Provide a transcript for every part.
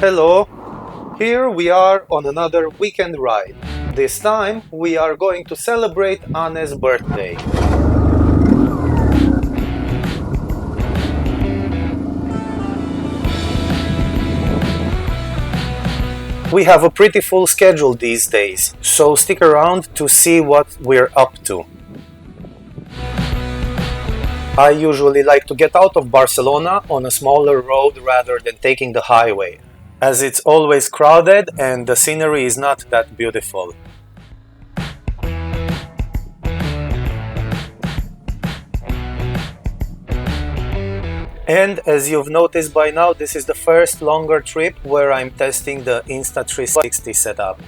Hello! Here we are on another weekend ride. This time we are going to celebrate Anne's birthday. We have a pretty full schedule these days, so stick around to see what we're up to. I usually like to get out of Barcelona on a smaller road rather than taking the highway, as it's always crowded and the scenery is not that beautiful. And as you've noticed by now, this is the first longer trip where I'm testing the Insta360 setup.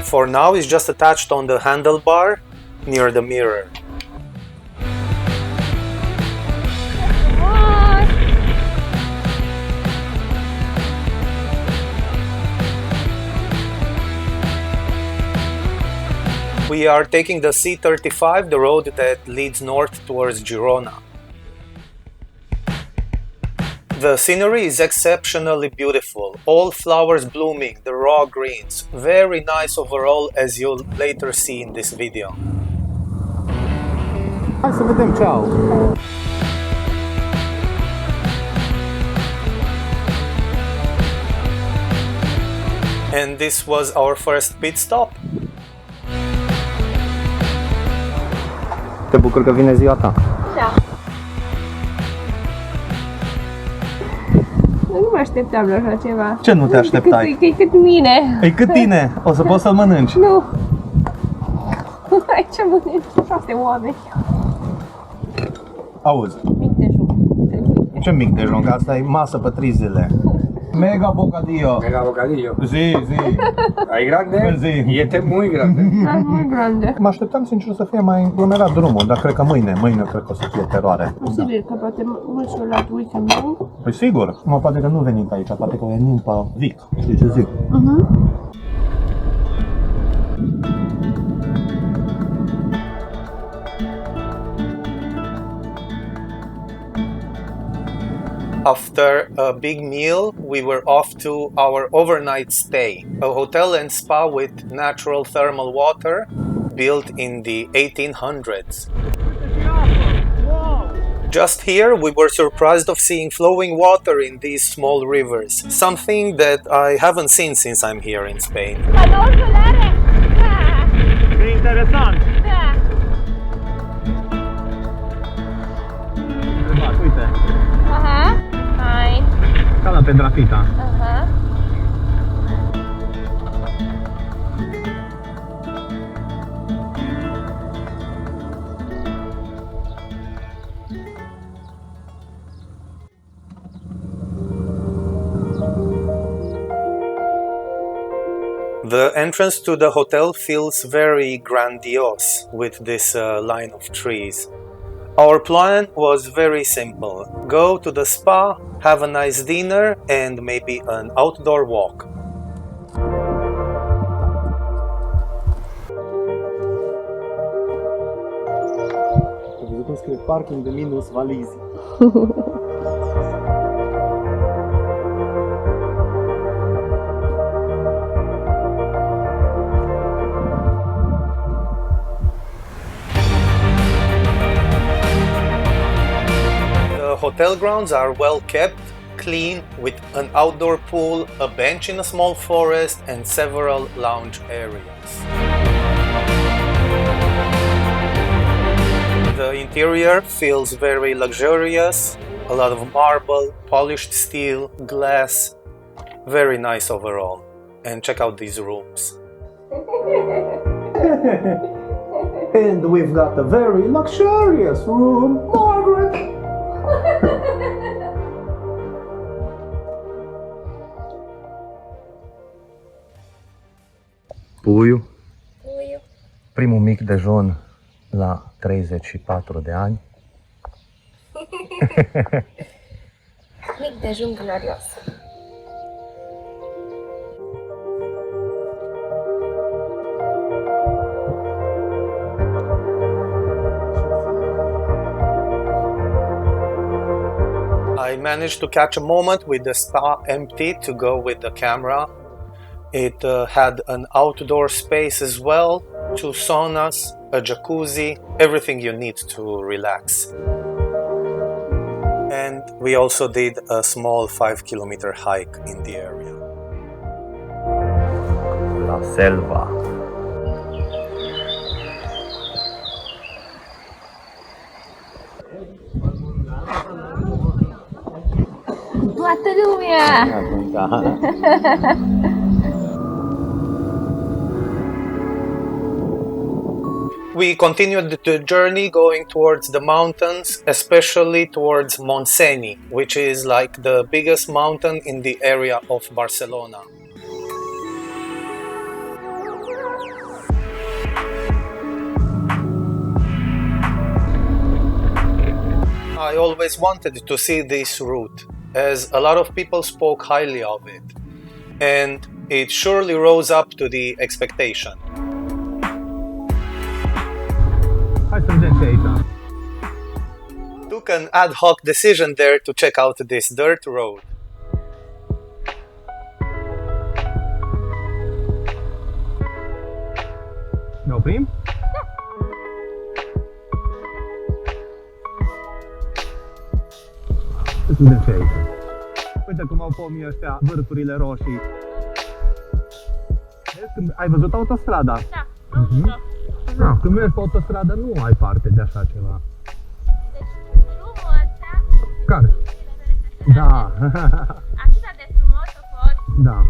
For now it's just attached on the handlebar near the mirror. We are taking the C35, the road that leads north towards Girona. The scenery is exceptionally beautiful, all flowers blooming, the raw greens. Very nice overall, as you'll later see in this video. Hai să vedem ce au. And this was our first pit stop. Te bucur că vine ziua ta? Da. Nu mă așteptam la așa ceva. Ce nu te așteptai? Că e cât mine. E cât tine? O să poți să-l mănânci? Nu. Aici mănânci 6 oameni. Auzi, Mic dejun. ce mic dejun, că asta e masă pe 3 zile. Mega bocadillo. Mega bocadillo. Zi, zi. ¿Hay grande? Sí. Y este es muy grande. Dar mult grande. Mă așteptam sincer să fie mai aglomerat drumul, dar cred că mâine cred că o să fie teroare. Posibil că poate mulți au luat weekendul. Păi sigur, poate că nu venim pe aici, poate că venim pe Vic, știi ce zic? After a big meal, we were off to our overnight stay, a hotel and spa with natural thermal water built in the 1800s. Just here, we were surprised of seeing flowing water in these small rivers, something that I haven't seen since I'm here in Spain. Cadou solare? Da. E interesant! Da. Uite, Aha. Fine. ca la Pedrafita. Aha. The entrance to the hotel feels very grandiose with this line of trees. Our plan was very simple. Go to the spa, have a nice dinner and maybe an outdoor walk. Ai văzut cum scrie parking de minus valizi. The hotel grounds are well kept, clean, with an outdoor pool, a bench in a small forest and several lounge areas. The interior feels very luxurious, a lot of marble, polished steel, glass, very nice overall. And check out these rooms. And we've got a very luxurious room, Margaret! Puiu. Puiu. Primul mic dejun la 34 de ani. Mic dejun glorios. I I managed to catch a moment with the spa empty to go with the camera. It had an outdoor space as well, 2 saunas, a jacuzzi, everything you need to relax. And we also did a small 5-kilometer hike in the area. La selva. Toată lumea! We continued the journey going towards the mountains, especially towards Montseny, which is like the biggest mountain in the area of Barcelona. I always wanted to see this route, as a lot of people spoke highly of it, and it surely rose up to the expectation. Hai să mergem și aici. Took an ad hoc decision there to check out this dirt road. Ne oprim? Să vedem ce e aici. Uite cum au pomii ăștia, vârfurile roșii. Vezi, ai văzut autostrada? Da, am văzut-o. Da, când mergi pe autostradă nu ai parte de așa ceva. Deci, drumul ăsta... Care? Da. Atâta de frumos a fost. Da.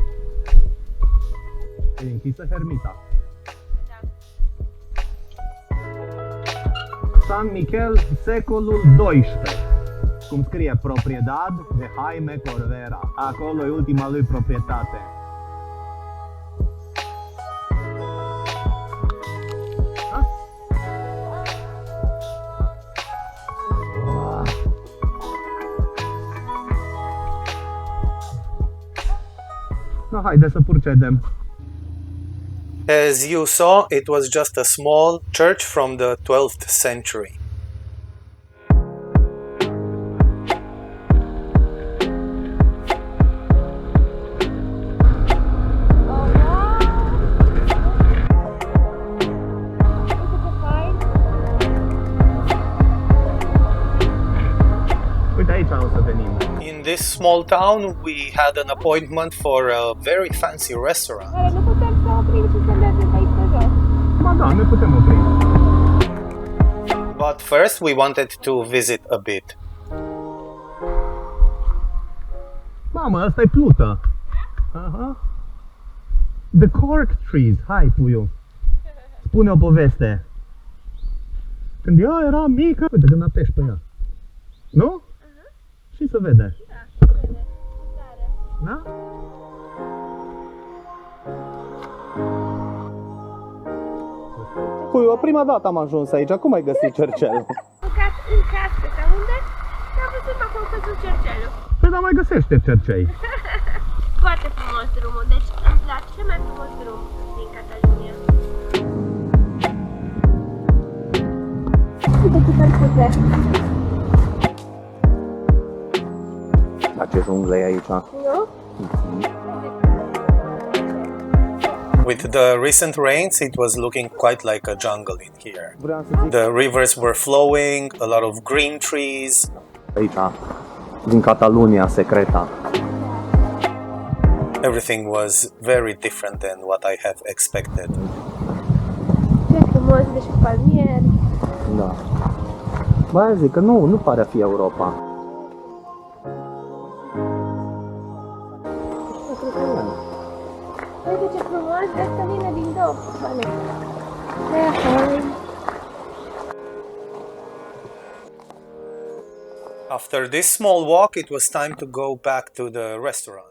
E închisă Hermita. Da. San Michel, secolul XII. Cum scrie, propriedad de Jaime Corvera. Acolo e ultima lui proprietate. No, haide să procedem. As you saw, it was just a small church from the 12th century. Uite aici o să venim. In this small town, we had an appointment for a very fancy restaurant. Oare nu putem să oprim și să mergem pe aici pe jos? Ba da, ne putem opri. But first, we wanted to visit a bit. Mamă, asta e plută. Aha. The cork trees. Hai, puiu. Spune o poveste. Când ea era mică, uite când apeși pe ea. Nu? Și se vede. Da? Puiu, prima dată am ajuns aici. Cum ai găsit cercelul? Am urcat în cască sau unde și am văzut acolo căzut cercelul. Păi, dar mai găsește cercei. Foarte frumos drumul, deci îmi place cel mai frumos drum din Catalunya. Uite ce cărcuțe! La ce junglă e aici? Nu? With the recent rains, it was looking quite like a jungle in here. Vreau să zic The rivers were flowing, a lot of green trees. aici, din Catalunya, secreta. Everything was very different than what I have expected. Ce frumos, deci cu palmieri. Da. Bă, zic că nu pare a fi Europa. Uite ce frumos, asta vine din două. Vale. After this small walk, it was time to go back to the restaurant.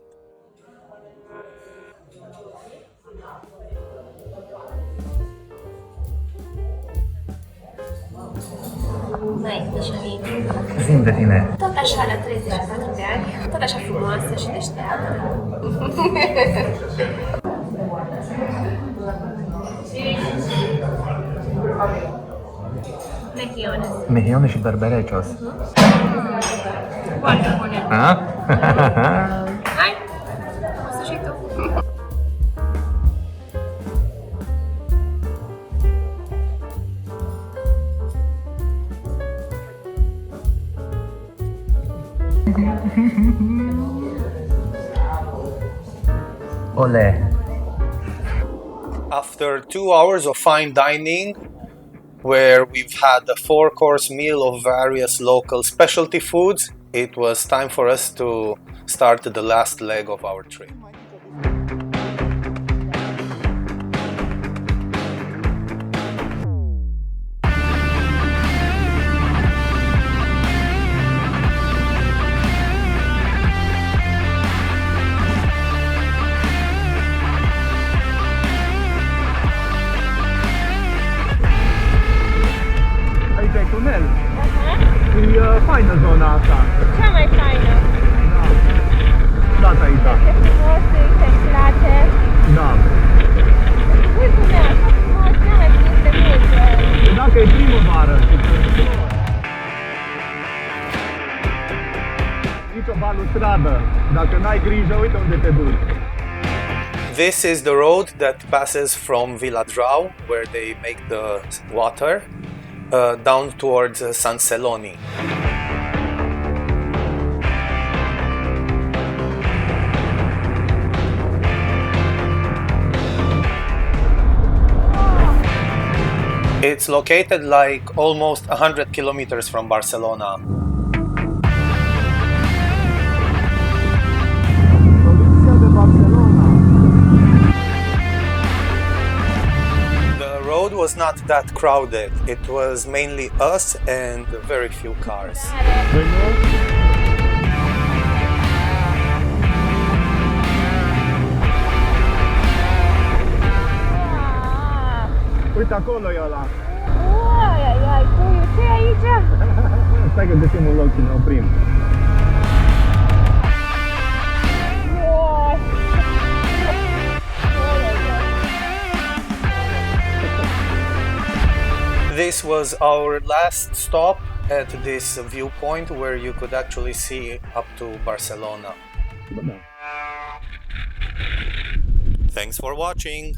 Mai, Michelin. Zi-mi de tine. Tot așa, la 34 de ani, tot așa frumoasă și deșteaptă. Mejiones. Mejioane și berberecios. Foarte bune. A? Hai, o să și tu. Ole. After 2 hours of fine dining, where we've had a 4-course meal of various local specialty foods, it was time for us to start the last leg of our trip. Aici e tunel. E faină zona asta. Cea mai faină. Da, aici. Ce frumos, îi place. Da. Voi punea așa frumos, nu mai prins de mult. Și dacă e primăvară, nici o balustradă. Dacă n-ai grijă, uite unde te duci. This is the road that passes from Viladrau, where they make the water, down towards Sant Celoni. It's located like almost 100 kilometers from Barcelona. Provincia de Barcelona. The road was not that crowded. It was mainly us and very few cars. Păi nu? Uite acolo e ăla. Ai, ai, ai, puiu, ce e aici? Stai că găsim un loc și ne oprim. Uai. This was our last stop at this viewpoint where you could actually see up to Barcelona. Bă, da. Thanks for watching!